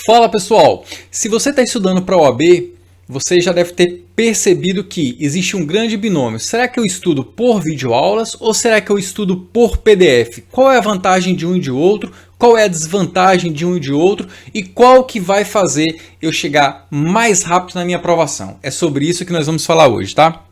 Fala pessoal, se você está estudando para a OAB, você já deve ter percebido que existe um grande binômio. Será que eu estudo por videoaulas ou será que eu estudo por PDF? Qual é a vantagem de um e de outro? Qual é a desvantagem de um e de outro? E qual que vai fazer eu chegar mais rápido na minha aprovação? É sobre isso que nós vamos falar hoje, tá?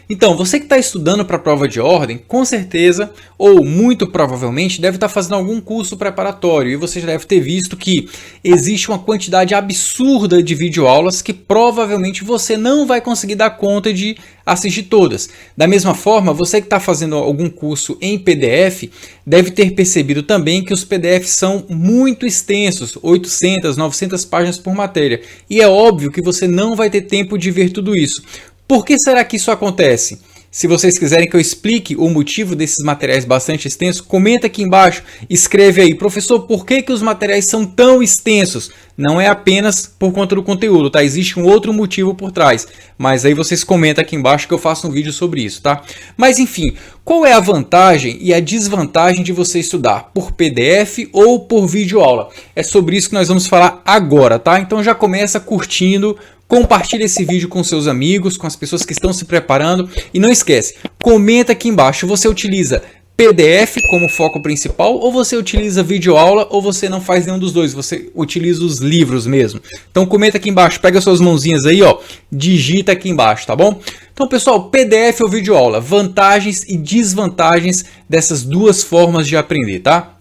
Então, você que está estudando para a prova de ordem, com certeza, ou muito provavelmente, deve estar fazendo algum curso preparatório. E você já deve ter visto que existe uma quantidade absurda de videoaulas que provavelmente você não vai conseguir dar conta de assistir todas. Da mesma forma, você que está fazendo algum curso em PDF, deve ter percebido também que os PDFs são muito extensos, 800, 900 páginas por matéria. E é óbvio que você não vai ter tempo de ver tudo isso. Por que será que isso acontece? Se vocês quiserem que eu explique o motivo desses materiais bastante extensos, comenta aqui embaixo, escreve aí, professor, por que os materiais são tão extensos? Não é apenas por conta do conteúdo, tá? Existe um outro motivo por trás, mas aí vocês comentam aqui embaixo que eu faço um vídeo sobre isso, tá? Mas enfim, qual é a vantagem e a desvantagem de você estudar por PDF ou por videoaula? É sobre isso que nós vamos falar agora, tá? Então já começa curtindo, compartilhe esse vídeo com seus amigos, com as pessoas que estão se preparando e não esquece, comenta aqui embaixo, você utiliza PDF como foco principal ou você utiliza videoaula ou você não faz nenhum dos dois, você utiliza os livros mesmo. Então comenta aqui embaixo, pega suas mãozinhas aí, ó, digita aqui embaixo, tá bom? Então pessoal, PDF ou videoaula, vantagens e desvantagens dessas duas formas de aprender, tá?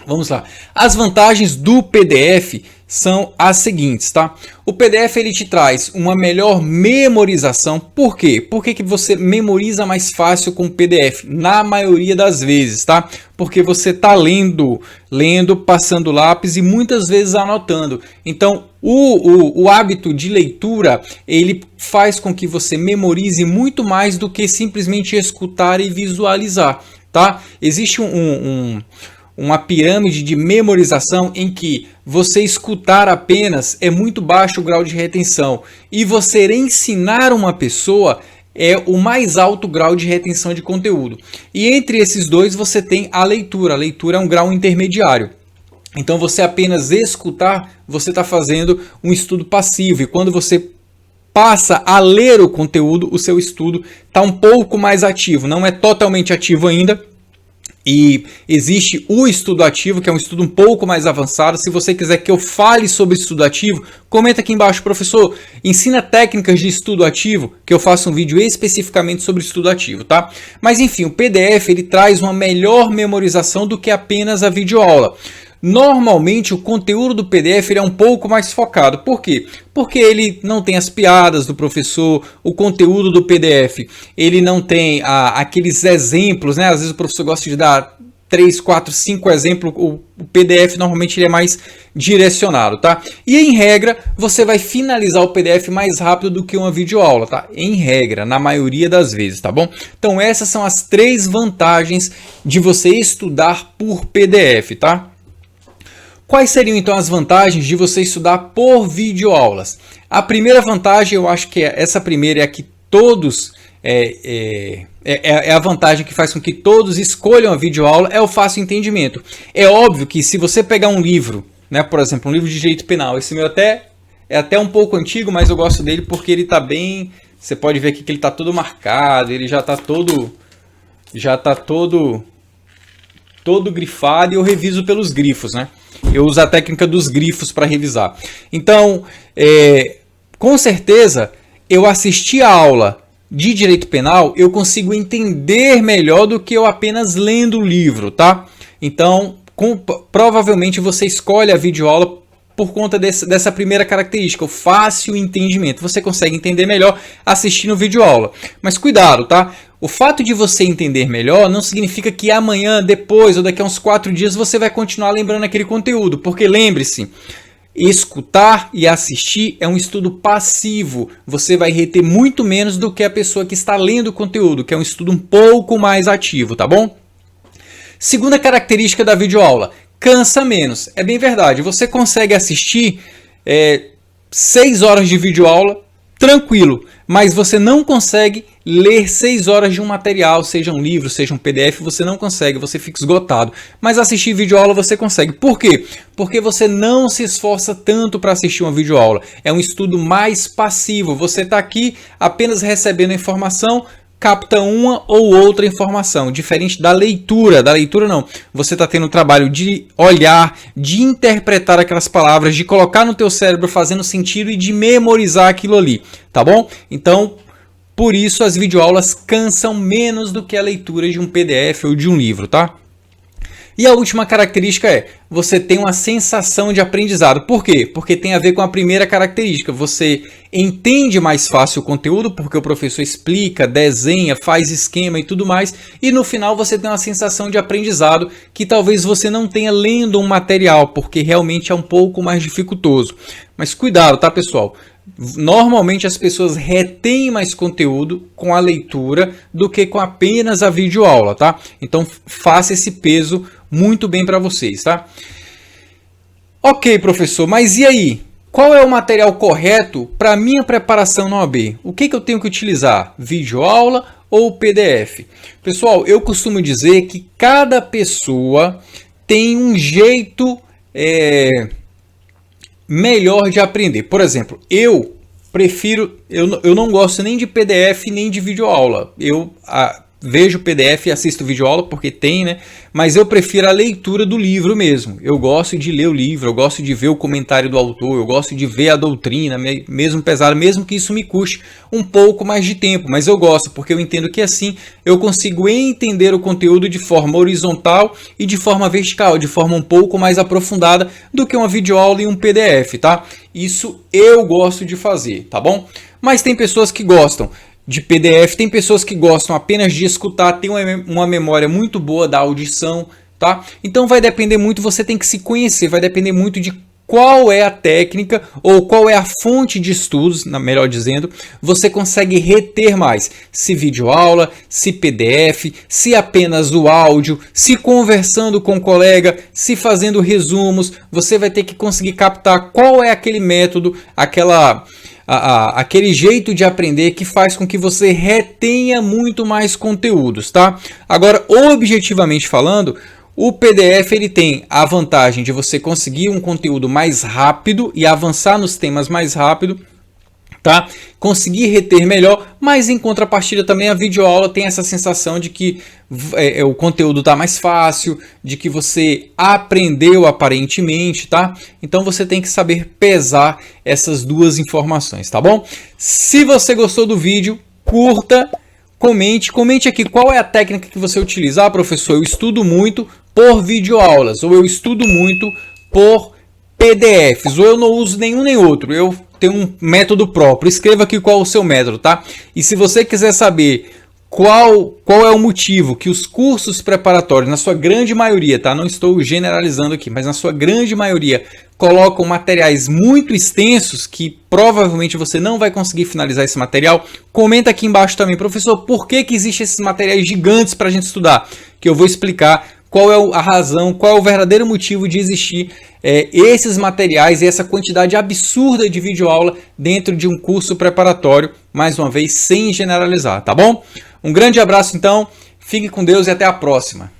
Vamos lá. As vantagens do PDF são as seguintes, tá? O PDF ele te traz uma melhor memorização. Por quê? Por que você memoriza mais fácil com o PDF? Na maioria das vezes, tá? Porque você está lendo, passando lápis e muitas vezes anotando. Então, o hábito de leitura, ele faz com que você memorize muito mais do que simplesmente escutar e visualizar, tá? Existe uma pirâmide de memorização em que você escutar apenas é muito baixo o grau de retenção e você ensinar uma pessoa é o mais alto grau de retenção de conteúdo. E entre esses dois você tem a leitura. A leitura é um grau intermediário. Então você apenas escutar, você está fazendo um estudo passivo e quando você passa a ler o conteúdo, o seu estudo está um pouco mais ativo. Não é totalmente ativo ainda. E existe o estudo ativo, que é um estudo um pouco mais avançado. Se você quiser que eu fale sobre estudo ativo, comenta aqui embaixo, professor, ensina técnicas de estudo ativo, que eu faço um vídeo especificamente sobre estudo ativo, tá? Mas enfim, o PDF ele traz uma melhor memorização do que apenas a videoaula. Normalmente o conteúdo do PDF ele é um pouco mais focado. Por quê? Porque ele não tem as piadas do professor, o conteúdo do PDF, ele não tem aqueles exemplos, né? Às vezes o professor gosta de dar 3, 4, 5 exemplos, o PDF normalmente ele é mais direcionado, tá? E em regra, você vai finalizar o PDF mais rápido do que uma videoaula, tá? Em regra, na maioria das vezes, tá bom? Então essas são as 3 vantagens de você estudar por PDF, tá? Quais seriam então as vantagens de você estudar por videoaulas? A primeira vantagem, eu acho que essa primeira é a que todos, é a vantagem que faz com que todos escolham a videoaula, é o fácil entendimento. É óbvio que se você pegar um livro, né, por exemplo, um livro de direito penal, esse meu é até um pouco antigo, mas eu gosto dele porque ele está bem, você pode ver aqui que ele está todo marcado, ele já está todo grifado e eu reviso pelos grifos, né? Eu uso a técnica dos grifos para revisar. Então, com certeza, eu assisti a aula de direito penal, eu consigo entender melhor do que eu apenas lendo o livro, tá? Então, provavelmente você escolhe a videoaula por conta dessa primeira característica, o fácil entendimento. Você consegue entender melhor assistindo videoaula. Mas cuidado, tá? O fato de você entender melhor não significa que amanhã, depois ou daqui a uns 4 dias você vai continuar lembrando aquele conteúdo. Porque lembre-se, escutar e assistir é um estudo passivo. Você vai reter muito menos do que a pessoa que está lendo o conteúdo, que é um estudo um pouco mais ativo, tá bom? Segunda característica da videoaula, cansa menos. É bem verdade, você consegue assistir 6 horas de videoaula tranquilo, mas você não consegue ler 6 horas de um material, seja um livro, seja um PDF, você não consegue, você fica esgotado. Mas assistir videoaula você consegue. Por quê? Porque você não se esforça tanto para assistir uma videoaula. É um estudo mais passivo. Você está aqui apenas recebendo a informação, capta uma ou outra informação, diferente da leitura. Da leitura não, você está tendo o trabalho de olhar, de interpretar aquelas palavras, de colocar no teu cérebro fazendo sentido e de memorizar aquilo ali, tá bom? Então, por isso as videoaulas cansam menos do que a leitura de um PDF ou de um livro, tá? E a última característica é, você tem uma sensação de aprendizado. Por quê? Porque tem a ver com a primeira característica. Você entende mais fácil o conteúdo, porque o professor explica, desenha, faz esquema e tudo mais. E no final você tem uma sensação de aprendizado que talvez você não tenha lendo um material, porque realmente é um pouco mais dificultoso. Mas cuidado, tá, pessoal? Normalmente as pessoas retêm mais conteúdo com a leitura do que com apenas a videoaula, tá? Então faça esse peso muito bem para vocês, tá? Ok, professor, mas e aí? Qual é o material correto para minha preparação na OAB? O que eu tenho que utilizar? Videoaula ou PDF? Pessoal, eu costumo dizer que cada pessoa tem um jeito melhor de aprender. Por exemplo, eu não gosto nem de PDF nem de videoaula. Eu vejo PDF e assisto videoaula porque tem, né? Mas eu prefiro a leitura do livro mesmo. Eu gosto de ler o livro, eu gosto de ver o comentário do autor, eu gosto de ver a doutrina, mesmo pesada, mesmo que isso me custe um pouco mais de tempo. Mas eu gosto, porque eu entendo que assim eu consigo entender o conteúdo de forma horizontal e de forma vertical, de forma um pouco mais aprofundada do que uma videoaula e um PDF, tá? Isso eu gosto de fazer, tá bom? Mas tem pessoas que gostam de PDF, tem pessoas que gostam apenas de escutar, tem uma memória muito boa da audição, tá? Então vai depender muito, você tem que se conhecer, vai depender muito de qual é a técnica ou qual é a fonte de estudos, melhor dizendo, você consegue reter mais. Se videoaula, se PDF, se apenas o áudio, se conversando com o colega, se fazendo resumos, você vai ter que conseguir captar qual é aquele método, aquele jeito de aprender que faz com que você retenha muito mais conteúdos, tá? Agora, objetivamente falando, o PDF ele tem a vantagem de você conseguir um conteúdo mais rápido e avançar nos temas mais rápido, tá? Conseguir reter melhor, mas em contrapartida também a videoaula tem essa sensação de que o conteúdo está mais fácil, de que você aprendeu aparentemente, tá? Então você tem que saber pesar essas duas informações, tá bom? Se você gostou do vídeo, curta, comente aqui qual é a técnica que você utiliza. Ah, professor, eu estudo muito por videoaulas, ou eu estudo muito por PDFs, ou eu não uso nenhum nem outro, eu tenho um método próprio. Escreva aqui qual é o seu método, tá? E se você quiser saber qual é o motivo que os cursos preparatórios, na sua grande maioria, tá? Não estou generalizando aqui, mas na sua grande maioria, colocam materiais muito extensos que provavelmente você não vai conseguir finalizar esse material, comenta aqui embaixo também, professor, por que existem esses materiais gigantes para a gente estudar? Que eu vou explicar qual é a razão, qual é o verdadeiro motivo de existir esses materiais e essa quantidade absurda de videoaula dentro de um curso preparatório, mais uma vez, sem generalizar, tá bom? Um grande abraço então, fique com Deus e até a próxima.